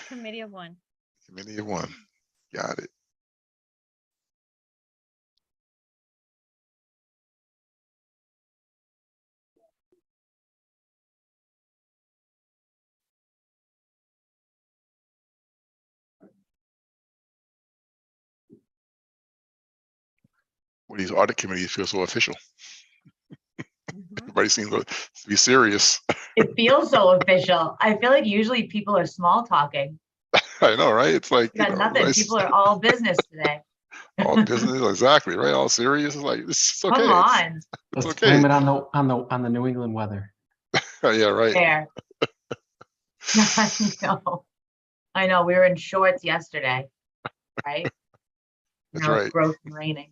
Committee of one. Committee of one. Got it. Well, these audit committees feel so official. Everybody seems to be serious. It feels so official. I feel like usually people are small talking. I know, right? It's like, You got nothing. People are all business today. all business, exactly, right? All serious. It's like, it's okay. Come on. It's Let's okay. blame it on the New England weather. Yeah, right. There. I know. We were in shorts yesterday, right? That's Now it's right. gross and raining.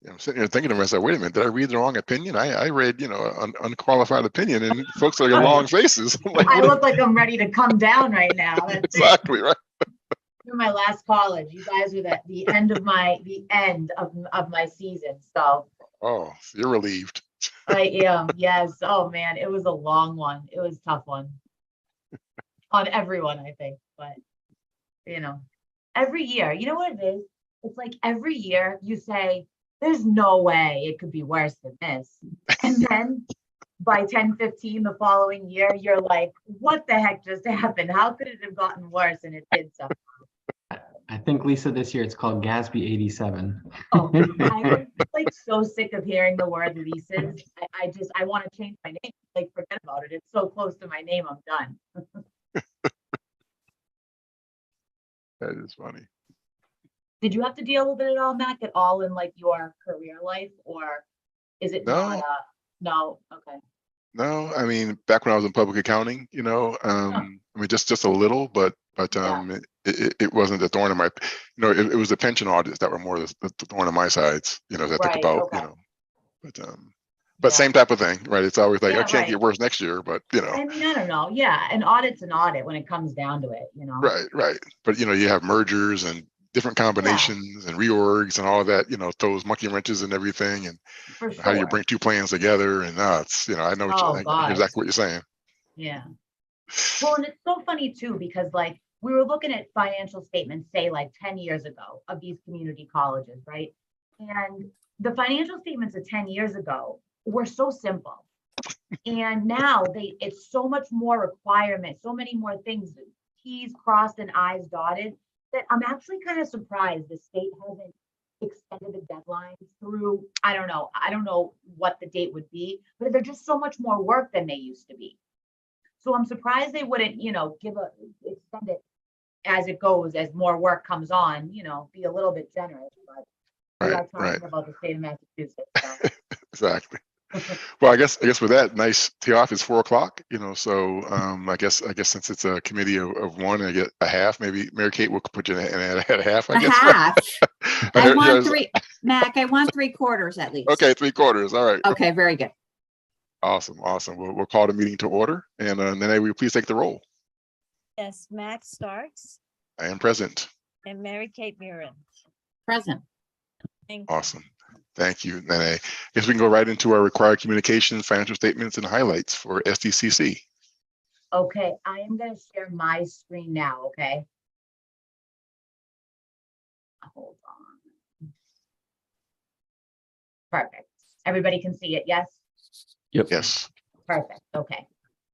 Yeah, I'm sitting here thinking to myself, wait a minute, did I read the wrong opinion? I read, unqualified opinion, and folks are long faces. I'm like, I look like I'm ready to come down right now. That's exactly right. You're my last college. You guys are the end of my season. So Oh, so you're relieved. I am. Yes. Oh man, it was a long one. It was a tough one on everyone, I think. But every year, you know what it is? It's like every year you say, there's no way it could be worse than this. And then by 10-15 the following year, you're like, what the heck just happened? How could it have gotten worse? And it did so. I think, Lisa, this year it's called Gatsby 87. Oh, I'm like so sick of hearing the word leases. I want to change my name. Like, forget about it. It's so close to my name. I'm done. That is funny. Did you have to deal with it at all, Mac, at all in like your career life, or is it No. no? Okay. No, I mean, back when I was in public accounting, I mean, just a little, but Yeah. it wasn't a thorn in my, it was the pension audits that were more the thorn in my sides, as I think Right, about, okay. but Yeah. same type of thing, right? It's always like, Yeah, I can't right. get worse next year, but I mean, I don't know. Yeah, an audit's an audit when it comes down to it, right. But you have mergers and different combinations and reorgs and all of that, throws monkey wrenches and everything, and For sure. how do you bring two plans together? And it's, I know Oh, I God. hear exactly what you're saying. Yeah. Well, and it's so funny too, because like we were looking at financial statements, say like 10 years ago of these community colleges, right? And the financial statements of 10 years ago were so simple. And now it's so much more requirement, so many more things, T's crossed and I's dotted, that I'm actually kind of surprised the state hasn't extended the deadlines through, I don't know what the date would be, but they're just so much more work than they used to be. So I'm surprised they wouldn't, extend it as it goes, as more work comes on, be a little bit generous. But we are talking about the state of Massachusetts. So. Exactly. Well, I guess with that, nice tee off is 4:00. So I guess since it's a committee of one, I get a half. Maybe Mary Kate will put you in at a half. I guess. Half. I want Yes. three, Mac. I want 3/4 at least. Okay, 3/4. All right. Okay, very good. Awesome. We'll call the meeting to order, and then will you please take the roll? Yes, Max Starks I am present. and Mary Kate Murin. Present. Thank you. Awesome. Thank you. Then I guess we can go right into our required communications, financial statements, and highlights for SDCC. Okay, I am going to share my screen now, okay? Hold on. Perfect. Everybody can see it, yes? Yep. Yes. Perfect, okay.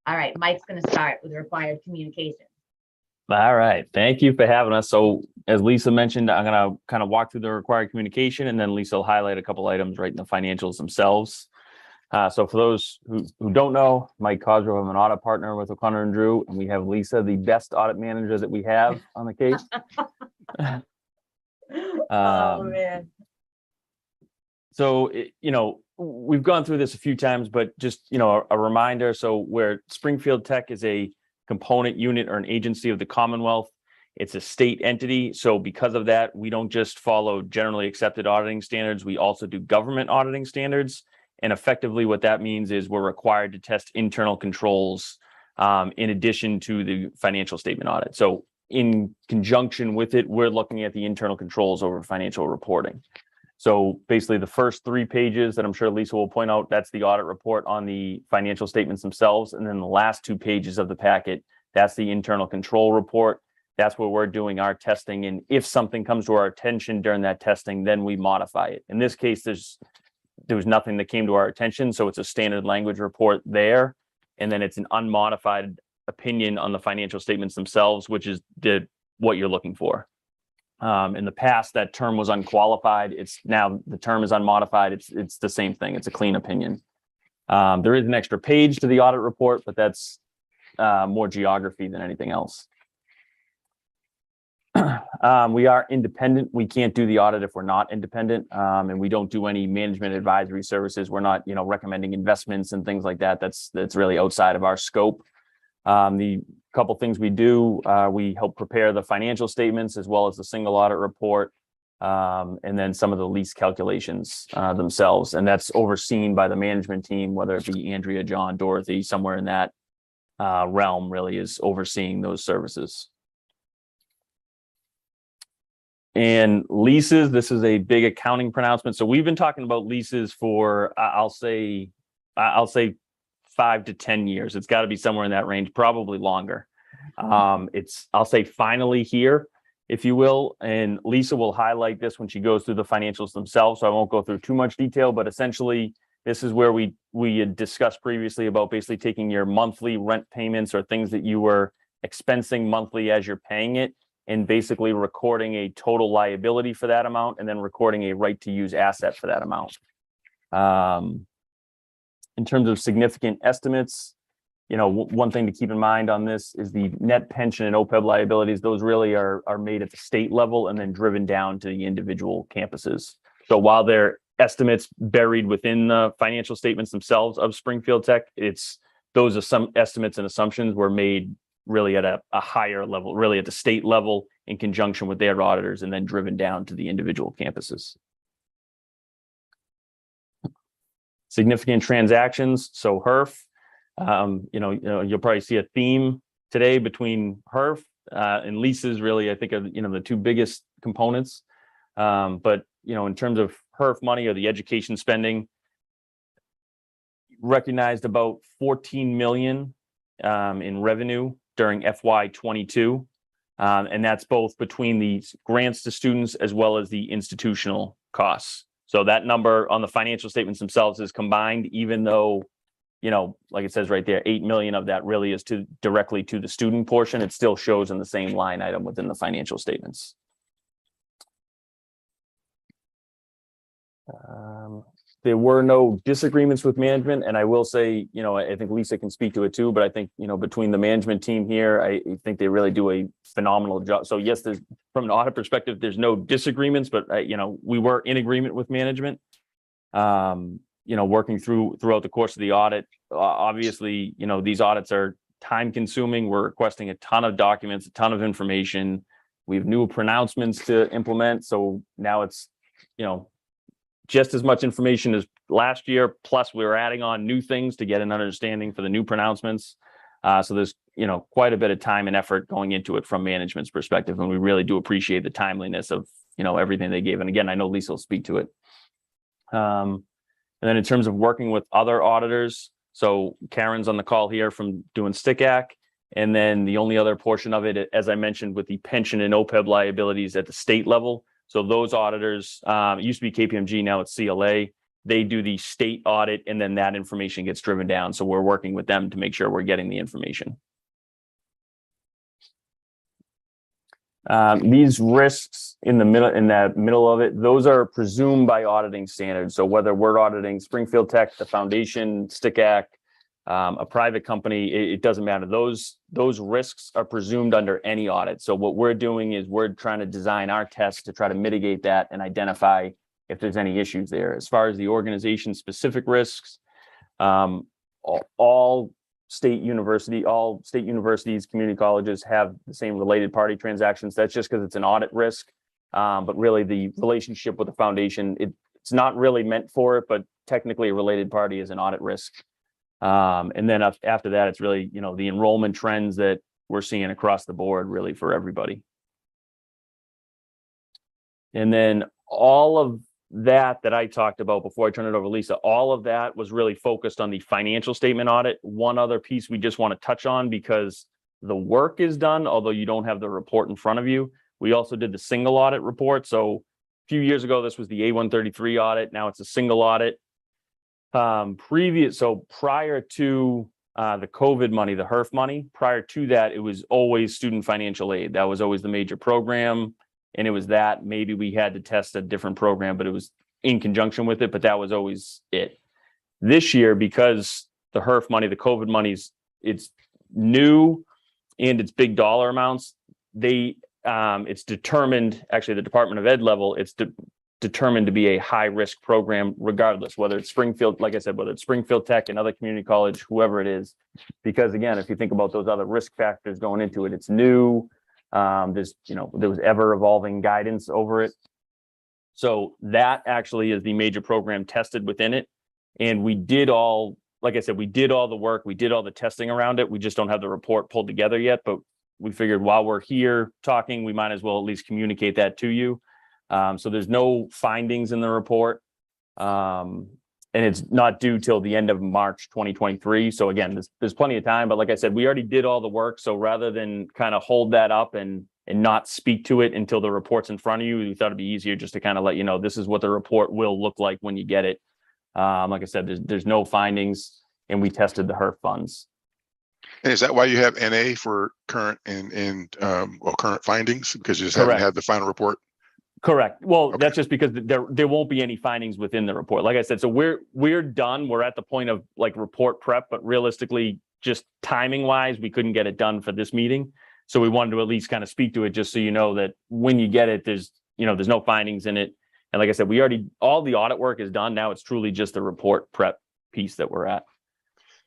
All right, Mike's going to start with required communication. All right. Thank you for having us. So as Lisa mentioned, I'm going to kind of walk through the required communication, and then Lisa will highlight a couple items right in the financials themselves. So for those who don't know, Mike Cosgrove, I'm an audit partner with O'Connor and Drew, and we have Lisa, the best audit manager that we have on the case. Oh, man. So, we've gone through this a few times, but just, a reminder. So where Springfield Tech is a component unit or an agency of the Commonwealth, it's a state entity. So because of that, we don't just follow generally accepted auditing standards. We also do government auditing standards. And effectively what that means is we're required to test internal controls in addition to the financial statement audit. So in conjunction with it, we're looking at the internal controls over financial reporting. So basically the first 3 pages that I'm sure Lisa will point out, that's the audit report on the financial statements themselves. And then the last 2 pages of the packet That's the internal control report. That's where we're doing our testing. And if something comes to our attention during that testing, then we modify it. In this case, there was nothing that came to our attention. So it's a standard language report there. And then it's an unmodified opinion on the financial statements themselves, which is what you're looking for. In the past, that term was unqualified. It's now the term is unmodified. It's the same thing. It's a clean opinion. There is an extra page to the audit report, but that's more geography than anything else. We are independent. We can't do the audit if we're not independent, and we don't do any management advisory services. We're not, recommending investments and things like that. That's really outside of our scope. The couple things we do, we help prepare the financial statements as well as the single audit report, and then some of the lease calculations themselves. And that's overseen by the management team, whether it be Andrea, John, Dorothy, somewhere in that realm really is overseeing those services. And leases, this is a big accounting pronouncement. So we've been talking about leases for, I'll say 5 to 10 years. It's got to be somewhere in that range, probably longer. I'll say finally here, if you will, and Lisa will highlight this when she goes through the financials themselves. So I won't go through too much detail, but essentially this is where we had discussed previously about basically taking your monthly rent payments or things that you were expensing monthly as you're paying it, and basically recording a total liability for that amount and then recording a right to use asset for that amount. In terms of significant estimates, one thing to keep in mind on this is the net pension and OPEB liabilities. Those really are made at the state level and then driven down to the individual campuses. So while they're estimates buried within the financial statements themselves of Springfield Tech, those are some estimates and assumptions were made really at a higher level, really at the state level in conjunction with their auditors, and then driven down to the individual campuses. Significant transactions. So HERF, you'll probably see a theme today between HERF and leases really, I think are, the two biggest components. But, in terms of HERF money or the education spending, recognized about 14 million in revenue during FY22. And that's both between the grants to students as well as the institutional costs. So that number on the financial statements themselves is combined, even though, like it says right there, 8 million of that really is directly to the student portion. It still shows in the same line item within the financial statements. There were no disagreements with management, and I will say, I think Lisa can speak to it too, but I think, between the management team here, I think they really do a phenomenal job. So yes, from an audit perspective, there's no disagreements, but we were in agreement with management, working throughout the course of the audit. Obviously, these audits are time consuming. We're requesting a ton of documents, a ton of information. We have new pronouncements to implement. So now it's, just as much information as last year, plus we're adding on new things to get an understanding for the new pronouncements. So there's, quite a bit of time and effort going into it from management's perspective. And we really do appreciate the timeliness of, everything they gave. And again, I know Lisa will speak to it. And then in terms of working with other auditors, so Karen's on the call here from doing STICAC. And then the only other portion of it, as I mentioned, with the pension and OPEB liabilities at the state level. So those auditors, it used to be KPMG, now it's CLA. They do the state audit, and then that information gets driven down. So we're working with them to make sure we're getting the information. These risks in the middle of it, those are presumed by auditing standards. So whether we're auditing Springfield Tech, the foundation, STICAC, a private company, it doesn't matter. Those risks are presumed under any audit. So what we're doing is we're trying to design our tests to try to mitigate that and identify if there's any issues there. As far as the organization specific risks, all state universities, community colleges have the same related party transactions. That's just because it's an audit risk. But really the relationship with the foundation, it's not really meant for it, but technically a related party is an audit risk. And then after that, it's really, the enrollment trends that we're seeing across the board really for everybody. And then all of that I talked about before I turn it over to Lisa, all of that was really focused on the financial statement audit. One other piece we just want to touch on, because the work is done, although you don't have the report in front of you. We also did the single audit report. So a few years ago, this was the A133 audit. Now it's a single audit. Prior to the COVID money, the HERF money, prior to that, it was always student financial aid. That was always the major program. And it was that. Maybe we had to test a different program, but it was in conjunction with it, but that was always it. This year, because the HERF money, the COVID money's, it's new and it's big dollar amounts. It's determined, actually the Department of Ed level, it's determined to be a high risk program, regardless, whether it's Springfield, like I said, whether it's Springfield Tech, another community college, whoever it is. Because again, if you think about those other risk factors going into it, it's new. There was ever evolving guidance over it. So that actually is the major program tested within it. And we did all, like I said, we did all the work, we did all the testing around it. We just don't have the report pulled together yet, but we figured while we're here talking, we might as well at least communicate that to you. So there's no findings in the report. And it's not due till the end of March 2023. So again, there's plenty of time, but like I said, we already did all the work. So rather than kind of hold that up and not speak to it until the report's in front of you, we thought it'd be easier just to kind of let you know, this is what the report will look like when you get it. Like I said, there's no findings, and we tested the HERF funds. And is that why you have NA for current and current findings? Because you just Correct. haven't had the final report? Correct. Well, Okay. That's just because there won't be any findings within the report. Like I said, so we're done. We're at the point of like report prep, but realistically, just timing wise, we couldn't get it done for this meeting. So we wanted to at least kind of speak to it, just so you know that when you get it, there's no findings in it. And like I said, all the audit work is done. Now it's truly just the report prep piece that we're at.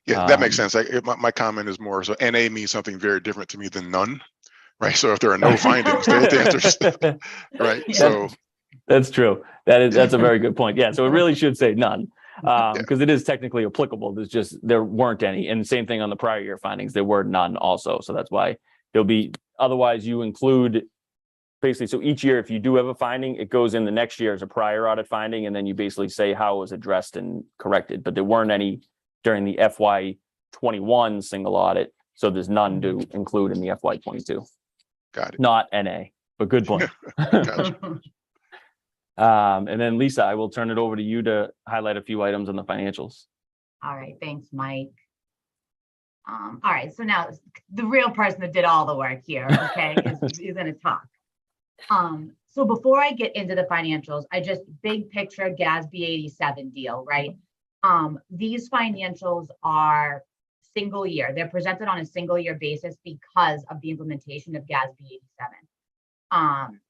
Yeah, that makes sense. My comment is more, so NA means something very different to me than none, right? So if there are no findings, the answer is right. So that's true. That's a very good point. Yeah. So it really should say none, because it is technically applicable. There weren't any. And the same thing on the prior year findings, there were none also. So that's why otherwise you include basically, so each year, if you do have a finding, it goes in the next year as a prior audit finding, and then you basically say how it was addressed and corrected. But there weren't any during the FY21 single audit, so there's none to include in the FY22. got it. Not NA, but good point. Gotcha. And then Lisa, I will turn it over to you to highlight a few items on the financials. All right, thanks, Mike. All right, so now the real person that did all the work here, okay, is going to talk. So before I get into the financials, I just big picture GASB 87 deal, right? These financials are single year. They're presented on a single year basis because of the implementation of GASB 87.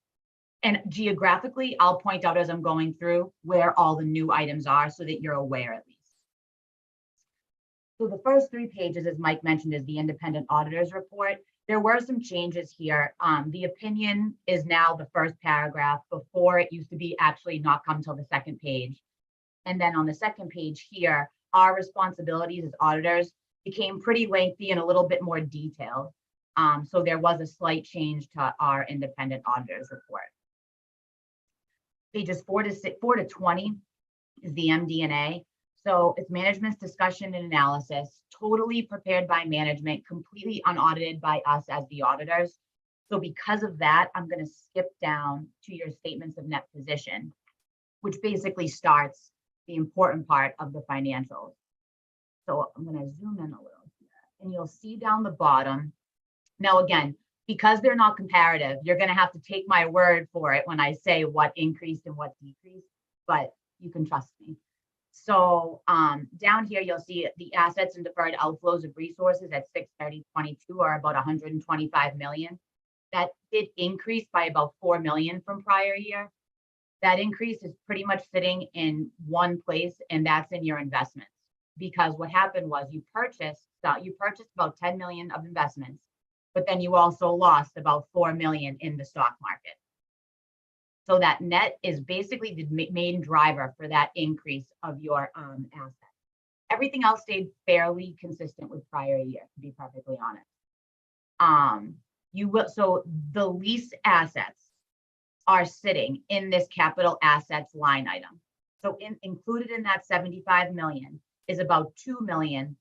And geographically, I'll point out as I'm going through where all the new items are so that you're aware at least. So the first 3 pages, as Mike mentioned, is the independent auditor's report. There were some changes here. The opinion is now the first paragraph. Before, it used to be actually not come till the second page. And then on the second page here, our responsibilities as auditors became pretty lengthy and a little bit more detailed. So there was a slight change to our independent auditor's report. Pages 4 to 20 is the MD&A. So it's management's discussion and analysis, totally prepared by management, completely unaudited by us as the auditors. So because of that, I'm going to skip down to your statements of net position, which basically starts the important part of the financials. So I'm going to zoom in a little here, and you'll see down the bottom. Now, again, because they're not comparative, you're going to have to take my word for it when I say what increased and what decreased, but you can trust me. So down here, you'll see the assets and deferred outflows of resources at 6/30/22 are about 125 million. That did increase by about 4 million from prior year. That increase is pretty much sitting in one place, and that's in your investments. Because what happened was you purchased about 10 million of investments, but then you also lost about 4 million in the stock market. So that net is basically the main driver for that increase of your assets. Everything else stayed fairly consistent with prior year, to be perfectly honest. So the lease assets are sitting in this capital assets line item. So included in that 75 million is about 2 million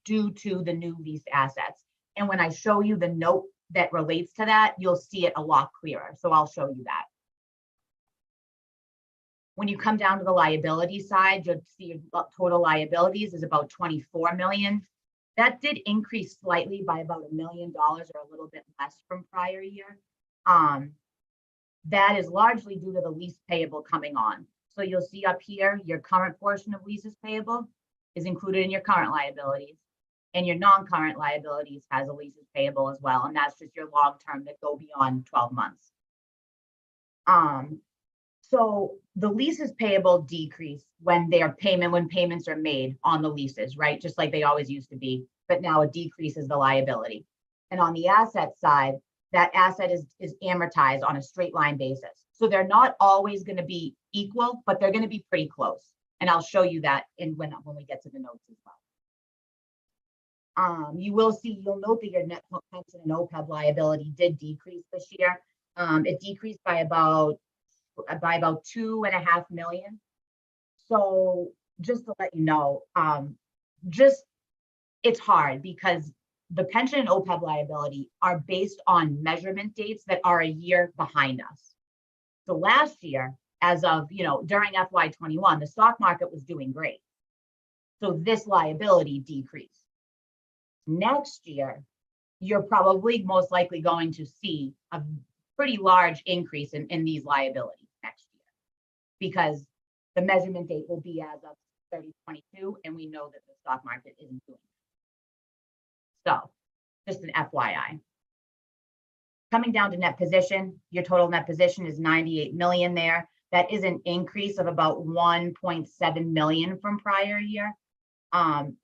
due to the new lease assets. And when I show you the note that relates to that, you'll see it a lot clearer. So I'll show you that. When you come down to the liability side, you'll see your total liabilities is about 24 million. That did increase slightly by about $1 million or a little bit less from prior year. That is largely due to the lease payable coming on. So you'll see up here, your current portion of leases payable is included in your current liabilities, and your non-current liabilities has a leases payable as well. And that's just your long-term that go beyond 12 months. So the leases payable decrease when payments are made on the leases, right? Just like they always used to be, but now it decreases the liability. And on the asset side, that asset is amortized on a straight line basis. So they're not always going to be equal, but they're going to be pretty close. And I'll show you that when we get to the notes as well. You'll note that your net pension and OPEB liability did decrease this year. It decreased by about 2.5 million. So just to let you know, it's hard because the pension and OPEB liability are based on measurement dates that are a year behind us. So last year, as of, during FY21, the stock market was doing great. So this liability decreased. Next year, you're probably most likely going to see a pretty large increase in these liabilities next year because the measurement date will be as of 30/22, and we know that the stock market isn't doing it. So just an FYI. Coming down to net position, your total net position is 98 million there. That is an increase of about 1.7 million from prior year. And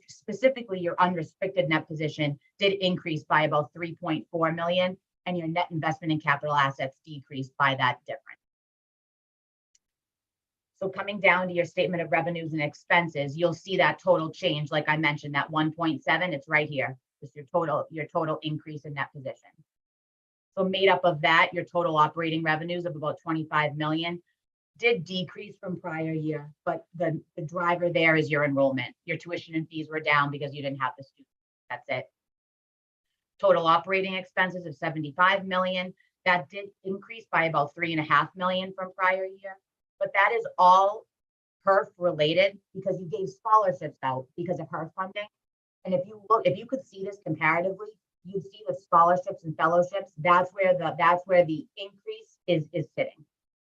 specifically your unrestricted net position did increase by about 3.4 million, and your net investment in capital assets decreased by that difference. So coming down to your statement of revenues and expenses, you'll see that total change. Like I mentioned, that 1.7, it's right here. Just your total increase in net position. So made up of that, your total operating revenues of about 25 million did decrease from prior year, but the driver there is your enrollment. Your tuition and fees were down because you didn't have the students. That's it. Total operating expenses of 75 million. That did increase by about 3.5 million from prior year, but that is all HERF related because you gave scholarships out because of HERF funding. And if you could see this comparatively, you'd see with scholarships and fellowships, that's where the increase is sitting.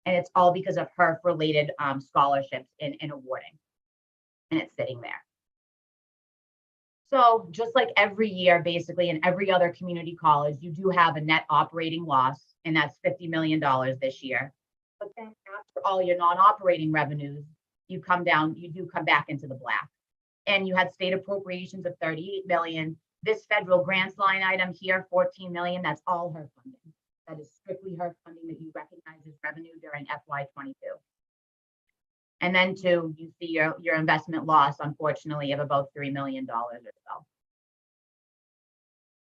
And it's all because of HERF related scholarships in awarding. And it's sitting there. So just like every year, basically, in every other community college, you do have a net operating loss, and that's $50 million this year. But then after all your non-operating revenues, you do come back into the black. And you had state appropriations of 38 million. This federal grants line item here, 14 million, that's all HERF funding. That is strictly HERF funding that you recognize as revenue during FY22. And then you see your investment loss, unfortunately, of about $3 million or so.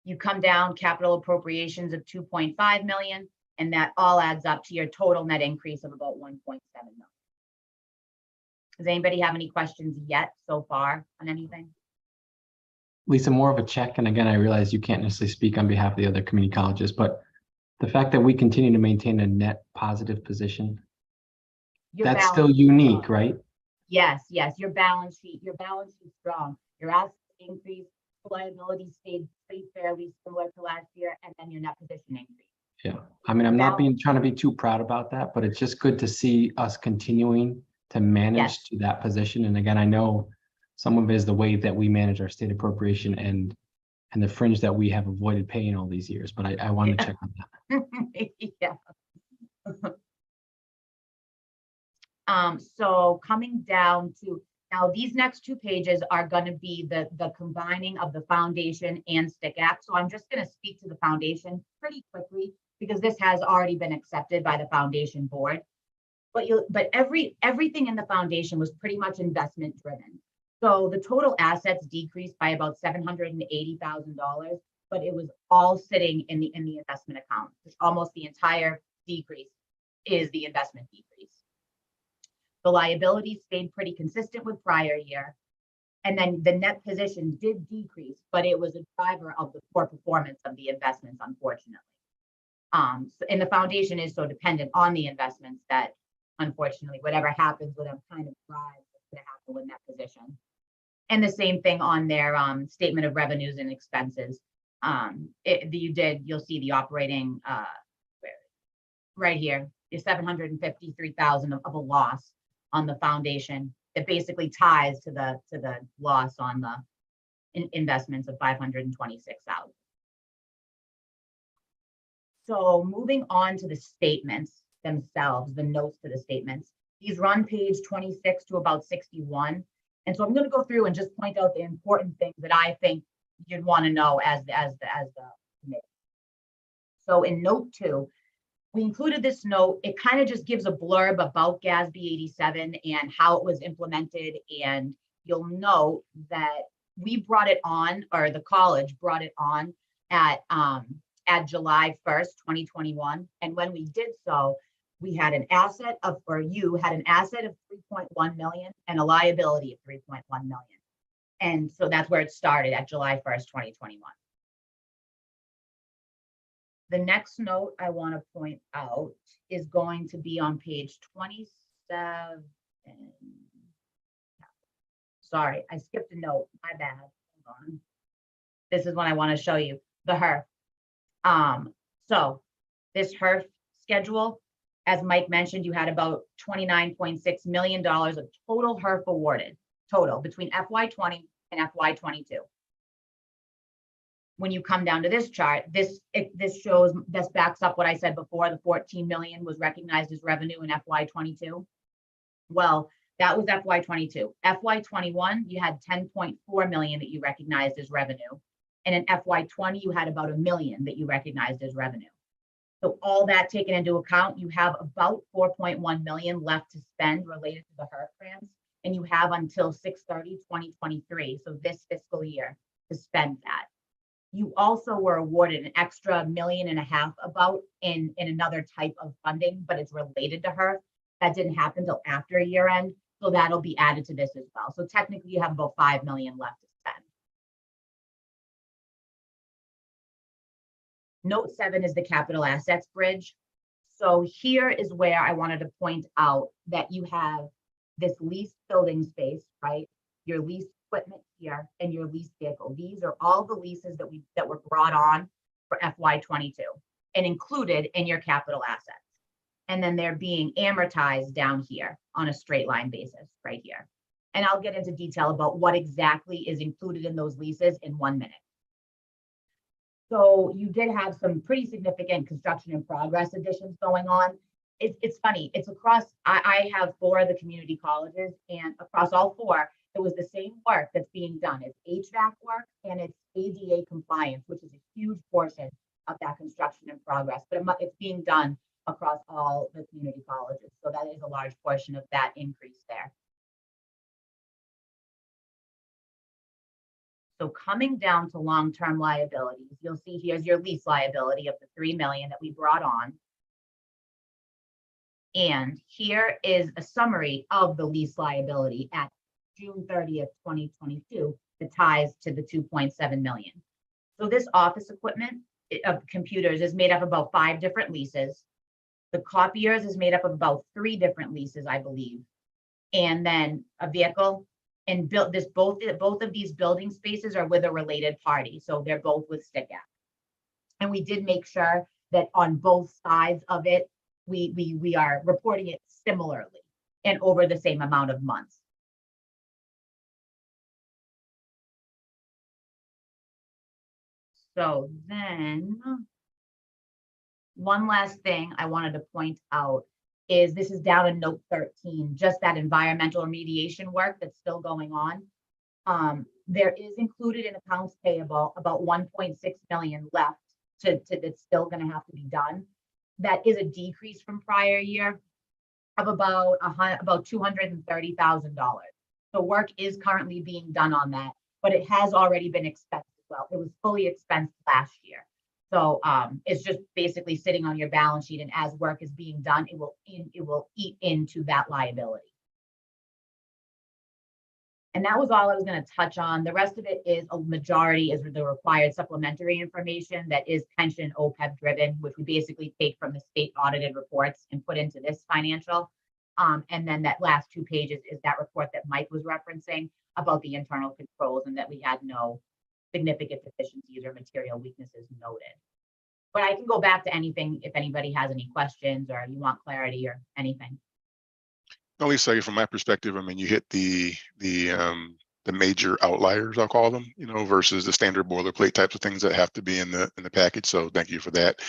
You come down capital appropriations of 2.5 million, and that all adds up to your total net increase of about 1.7 million. Does anybody have any questions yet so far on anything? Lisa, more of a check. And again, I realize you can't necessarily speak on behalf of the other community colleges, but the fact that we continue to maintain a net positive position, that's still unique, right? Yes, your balance sheet is strong. Your assets increased, liabilities stayed pretty fairly similar to last year, and then your net position increased. Yeah, I mean, I'm not trying to be too proud about that, but it's just good to see us continuing to manage to that position. And again, I know some of it is the way that we manage our state appropriation and the fringe that we have avoided paying all these years, but I wanted to check on that. Yeah. So coming down to now, these next two pages are going to be the combining of the foundation and STIC Act. So I'm just going to speak to the foundation pretty quickly because this has already been accepted by the foundation board. But everything in the foundation was pretty much investment driven. So the total assets decreased by about $780,000, but it was all sitting in the investment account. Almost the entire decrease is the investment decrease. The liabilities stayed pretty consistent with prior year. And then the net position did decrease, but it was a driver of the poor performance of the investments, unfortunately. And the foundation is so dependent on the investments that unfortunately, whatever happens with them kind of drives what's going to happen with net position. And the same thing on their statement of revenues and expenses. You'll see the operating right here, your 753,000 of a loss on the foundation that basically ties to the loss on the investments of 526,000. So moving on to the statements themselves, the notes to the statements, these run page 26 to about 61. And so I'm going to go through and just point out the important things that I think you'd want to know as the committee. So in note 2, we included this note. It kind of just gives a blurb about GASB 87 and how it was implemented. And you'll note that we brought it on, or the college brought it on at July 1st, 2021. And when we did so, we had an asset of, or you had an asset of 3.1 million and a liability of 3.1 million. And so that's where it started at July 1st, 2021. The next note I want to point out is going to be on page 27. Sorry, I skipped a note. My bad. Hold on. This is what I want to show you, the HERF. So this HERF schedule, as Mike mentioned, you had about $29.6 million of total HERF awarded, total between FY20 and FY22. When you come down to this chart, this backs up what I said before. The 14 million was recognized as revenue in FY22. Well, that was FY22. FY21, you had 10.4 million that you recognized as revenue. And in FY20, you had about $1 million that you recognized as revenue. So all that taken into account, you have about 4.1 million left to spend related to the HERF grants, and you have until 6/30/2023, so this fiscal year, to spend that. You also were awarded an extra $1.5 million about in another type of funding, but it's related to HERF. That didn't happen until after year end, so that'll be added to this as well. So technically, you have about 5 million left to spend. Note 7 is the capital assets bridge. So here is where I wanted to point out that you have this leased building space, right? Your leased equipment here and your leased vehicle. These are all the leases that were brought on for FY22 and included in your capital assets. And then they're being amortized down here on a straight line basis right here. And I'll get into detail about what exactly is included in those leases in 1 minute. So you did have some pretty significant construction in progress additions going on. It's funny, it's across, I have 4 of the community colleges, and across all 4, it was the same work that's being done. It's HVAC work and it's ADA compliance, which is a huge portion of that construction in progress, but it's being done across all the community colleges. So that is a large portion of that increase there. So coming down to long-term liabilities, you'll see here's your lease liability of the 3 million that we brought on. And here is a summary of the lease liability at June 30th, 2022, that ties to the 2.7 million. So this office equipment of computers is made up of about 5 different leases. The copiers is made up of about 3 different leases, I believe. And then a vehicle. And both of these building spaces are with a related party. So they're both with STICAP. And we did make sure that on both sides of it, we are reporting it similarly and over the same amount of months. So then one last thing I wanted to point out is this is down in note 13, just that environmental remediation work that's still going on. There is included in accounts payable about 1.6 million left that's still going to have to be done. That is a decrease from prior year of about $230,000. So work is currently being done on that, but it has already been expensed as well. It was fully expensed last year. So it's just basically sitting on your balance sheet, and as work is being done, it will eat into that liability. And that was all I was going to touch on. The rest of it is a majority is the required supplementary information that is pension OPEB driven, which we basically take from the state audited reports and put into this financial. And then that last 2 pages is that report that Mike was referencing about the internal controls and that we had no significant deficiencies or material weaknesses noted. But I can go back to anything if anybody has any questions or you want clarity or anything. At least from my perspective, I mean, you hit the major outliers, I'll call them, versus the standard boilerplate types of things that have to be in the package. So thank you for that.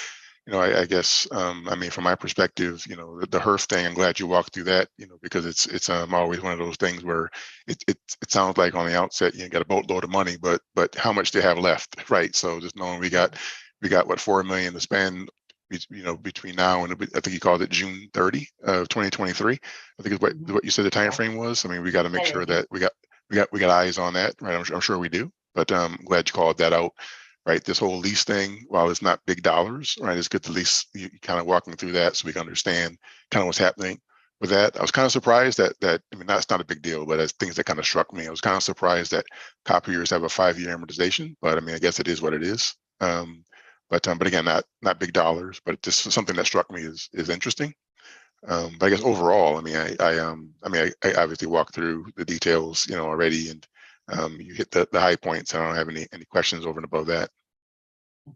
I guess, I mean, from my perspective, the HERF thing, I'm glad you walked through that, because it's always one of those things where it sounds like on the outset, you got a boatload of money, but how much do you have left, right? So just knowing we got what, $4 million to spend, between now and I think you called it June 30 of 2023. I think is what you said the time frame was. I mean, we got to make sure that we got eyes on that, right? I'm sure we do, but I'm glad you called that out. Right, this whole lease thing, while it's not big dollars, right, it's good to at least you kind of walking through that so we can understand kind of what's happening with that. I was kind of surprised that I mean, that's not a big deal, but as things that kind of struck me, I was kind of surprised that copiers have a 5-year amortization, but I mean, I guess it is what it is. But again, not big dollars, but just something that struck me is interesting. But I guess overall, I mean, I obviously walked through the details, already, and you hit the high points. I don't have any questions over and above that.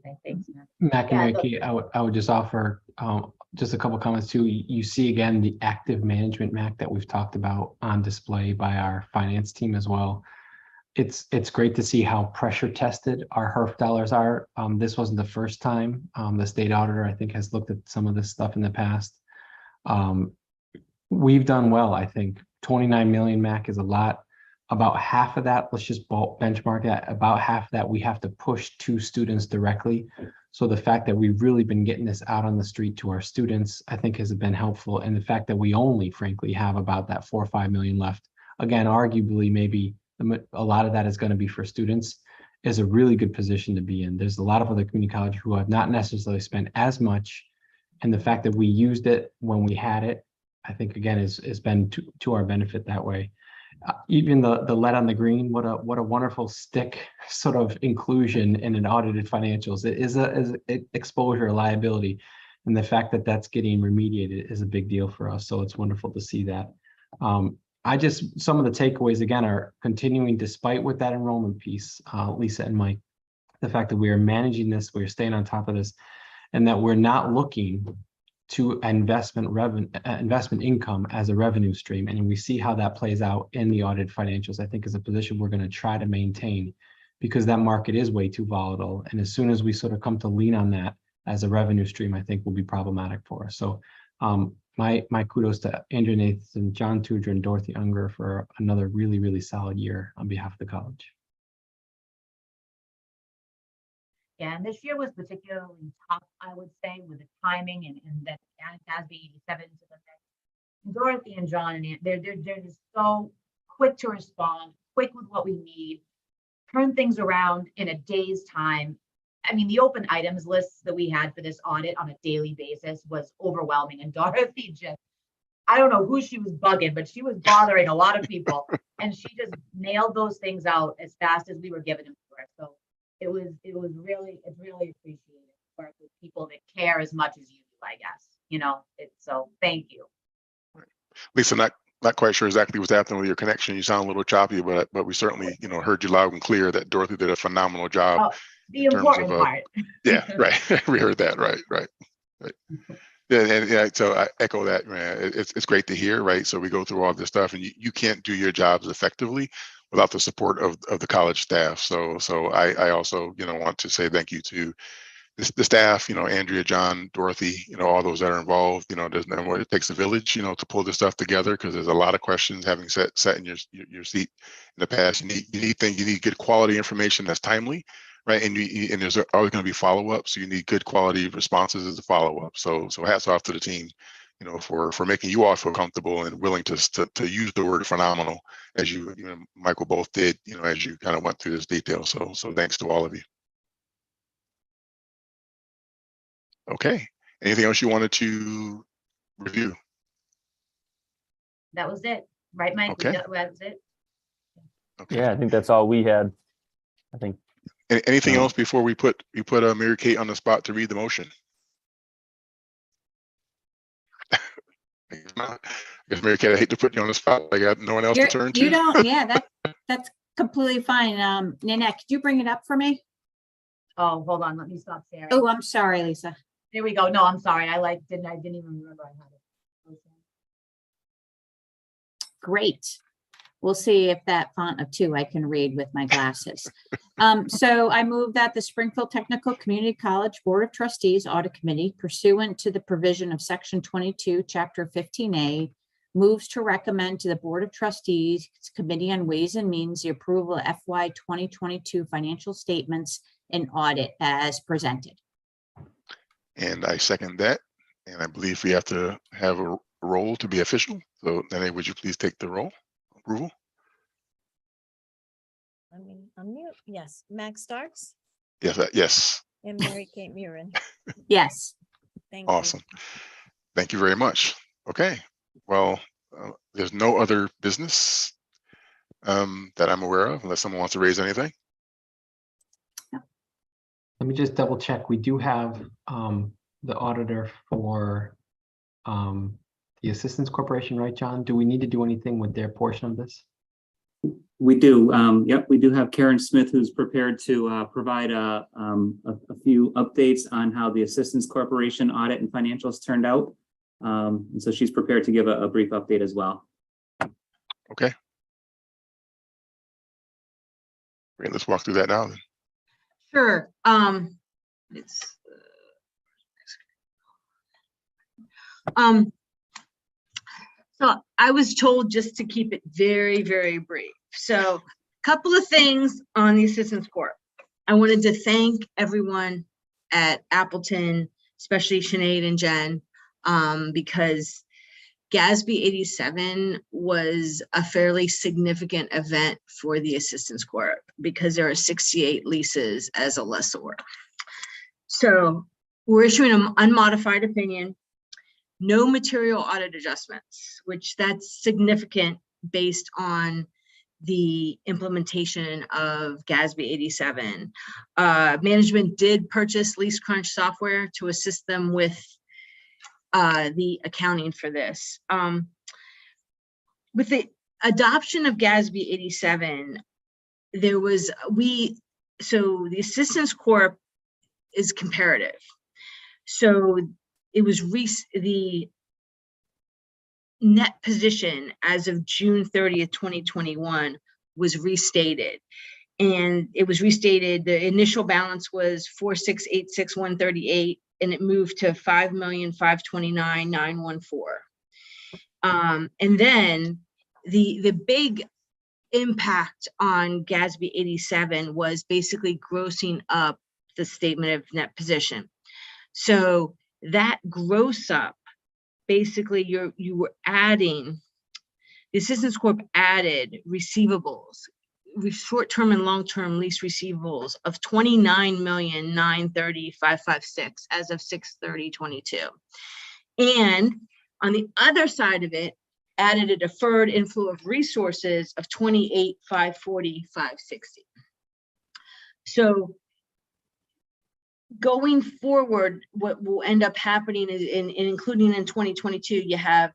Okay, thanks, Matt. Mac Yeah, and Mary Kate, I would just offer just a couple comments too. You see again the active management, Mac, that we've talked about on display by our finance team as well. It's great to see how pressure tested our HERF dollars are. This wasn't the first time. The state auditor, I think, has looked at some of this stuff in the past. We've done well, I think. 29 million, Mac, is a lot. About half of that, let's just benchmark that, about half of that we have to push to students directly. So the fact that we've really been getting this out on the street to our students, I think, has been helpful. And the fact that we only, frankly, have about that 4 or 5 million left, again, arguably, maybe a lot of that is going to be for students, is a really good position to be in. There's a lot of other community colleges who have not necessarily spent as much. And the fact that we used it when we had it, I think, again, has been to our benefit that way. Even the lead on the green, what a wonderful stick sort of inclusion in an audited financials. It is a exposure liability, and the fact that that's getting remediated is a big deal for us. So it's wonderful to see that. Some of the takeaways again are continuing despite with that enrollment piece, Lisa and Mike, the fact that we are managing this, we're staying on top of this, and that we're not looking to investment income as a revenue stream. And we see how that plays out in the audit financials, I think, is a position we're going to try to maintain, because that market is way too volatile. And as soon as we sort of come to lean on that as a revenue stream, I think will be problematic for us. So my kudos to Andrew Nathan, John Tudor, and Dorothy Unger for another really, really solid year on behalf of the college. Yeah, and this year was particularly tough, I would say, with the timing and that ASB 87 to the next. And Dorothy and John, and they're just so quick to respond, quick with what we need, turn things around in a day's time. I mean, the open items lists that we had for this audit on a daily basis was overwhelming. And Dorothy just, I don't know who she was bugging, but she was bothering a lot of people. And she just nailed those things out as fast as we were giving them to her. So it's really appreciated to work with people that care as much as you do, I guess. So thank you. Lisa, not quite sure exactly what's happening with your connection. You sound a little choppy, but we certainly, heard you loud and clear that Dorothy did a phenomenal job. Oh, the important part. Yeah, right. We heard that. Right. Yeah, so I echo that, man. It's great to hear, right? So we go through all this stuff, and you can't do your jobs effectively without the support of the college staff. So I also, want to say thank you to the staff, Andrea, John, Dorothy, all those that are involved. It takes a village, to pull this stuff together, because there's a lot of questions having sat in your seat in the past. You need good quality information that's timely, right? And there's always going to be follow-up, so you need good quality responses as a follow-up. So hats off to the team, for making you all feel comfortable and willing to use the word phenomenal, as you and Michael both did, as you kind of went through this detail. So thanks to all of you. Okay. Anything else you wanted to review? That was it, right, Mike? Okay. That was it. Okay. Yeah, I think that's all we had. I think. Anything No. else before we put Mary Kate on the spot to read the motion? I guess not. I guess, Mary Kate, I hate to put you on the spot. I got no one else to turn to. You don't, yeah, that's completely fine. Nanette, could you bring it up for me? Oh, hold on, let me stop sharing. Oh, I'm sorry, Lisa. There we go. No, I'm sorry. I didn't even remember I had it. Great. We'll see if that font of 2 I can read with my glasses. So I move that the Springfield Technical Community College Board of Trustees Audit Committee, pursuant to the provision of Section 22, Chapter 15A, moves to recommend to the Board of Trustees Committee on Ways and Means the approval of FY 2022 financial statements and audit as presented. And I second that. And I believe we have to have a roll to be official. So, Nene, would you please take the roll? Approval? Let me unmute. Yes, Max Starks Yes, yes. and Mary Kate Murin. Yes. Thank you. Awesome. Thank you very much. Okay. Well, there's no other business that I'm aware of, unless someone wants to raise anything. Let me just double check. We do have the auditor for the Assistance Corporation, right, John? Do we need to do anything with their portion of this? We do. Yep, we do have Karen Smith, who's prepared to provide a few updates on how the Assistance Corporation audit and financials turned out. And so she's prepared to give a brief update as well. Okay. Great. Let's walk through that now then. Sure. It's so I was told just to keep it very, very brief. So a couple of things on the Assistance Corp. I wanted to thank everyone at Appleton, especially Sinead and Jen, because GASB 87 was a fairly significant event for the Assistance Corp because there are 68 leases as a lessor. So we're issuing an unmodified opinion, no material audit adjustments, which that's significant based on the implementation of GASB 87. Management did purchase Lease Crunch software to assist them with the accounting for this. With the adoption of GASB 87, there was, so the Assistance Corp is comparative. So it was the net position as of June 30th, 2021 was restated. And it was restated, the initial balance was 4,686,138, and it moved to 5,529,914. And then the big impact on GASB 87 was basically grossing up the statement of net position. So that gross up, basically you were adding, the Assistance Corp added receivables, short-term and long-term lease receivables of 29,930,556 as of 6/30/22. And on the other side of it, added a deferred inflow of resources of 28,540,560. So going forward, what will end up happening is, including in 2022, you have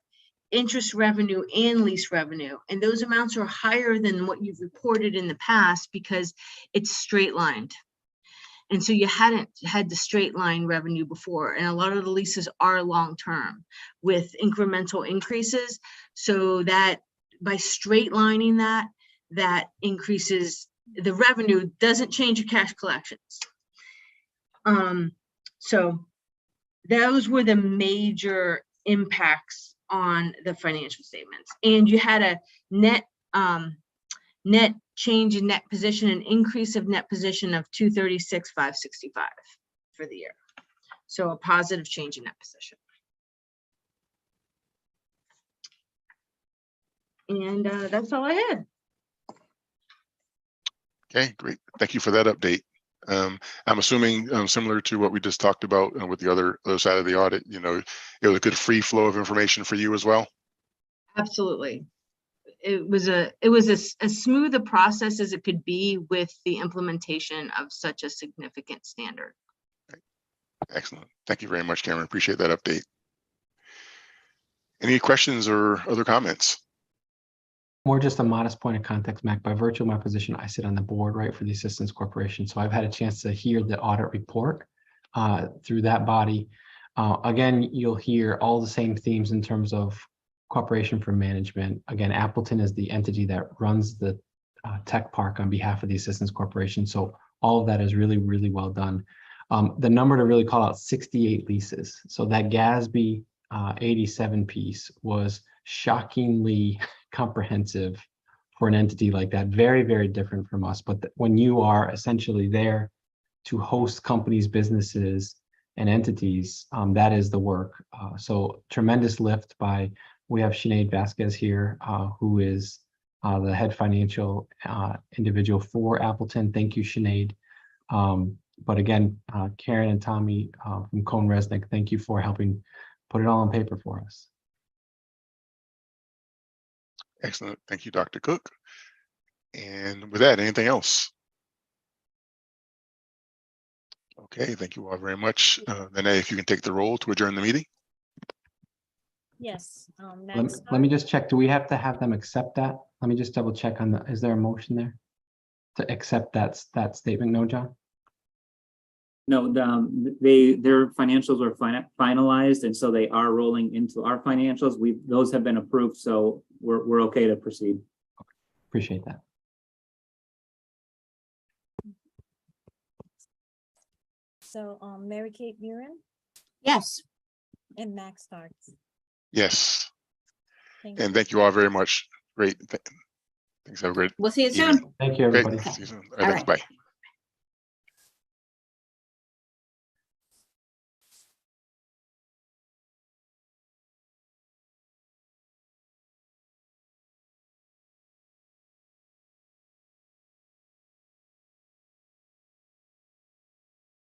interest revenue and lease revenue, and those amounts are higher than what you've reported in the past because it's straight lined. And so you hadn't had the straight line revenue before, and a lot of the leases are long-term with incremental increases. So that by straight lining that increases the revenue, doesn't change your cash collections. So those were the major impacts on the financial statements. And you had a net change in net position, an increase of net position of 236,565 for the year. So a positive change in net position. And that's all I had. Okay, great. Thank you for that update. I'm assuming similar to what we just talked about with the other side of the audit, it was a good free flow of information for you as well. Absolutely. it was as smooth a process as it could be with the implementation of such a significant standard. Excellent. Thank you very much, Cameron. Appreciate that update. Any questions or other comments? More just a modest point of context, Mac. By virtue of my position, I sit on the board, right, for the Assistance Corporation. So I've had a chance to hear the audit report through that body. Again, you'll hear all the same themes in terms of cooperation for management. Again, Appleton is the entity that runs the tech park on behalf of the Assistance Corporation. So all of that is really, really well done. The number to really call out, 68 leases. So that GASB 87 piece was shockingly comprehensive for an entity like that. Very, very different from us. But when you are essentially there to host companies, businesses, and entities, that is the work. So tremendous lift by, we have Sinead Vasquez here, who is the head financial individual for Appleton. Thank you, Sinead. But again, Karen and Tommy from Cone Resnick, thank you for helping put it all on paper for us. Excellent. Thank you, Dr. Cook. And with that, anything else? Okay, thank you all very much. Then if you can take the roll to adjourn the meeting. Yes. Let me just check. Do we have to have them accept that? Let me just double check on the, is there a motion there to accept that statement? No, John? No, their financials were finalized, and so they are rolling into our financials. Those have been approved, so we're okay to proceed. Appreciate that. So, Mary Kate Murin Yes. and Max Starks. Yes. Thank you. And thank you all very much. Great. Thanks. Have a great We'll see you evening. soon. Thank you, Great. everybody. See you soon. All All right, thanks. Bye.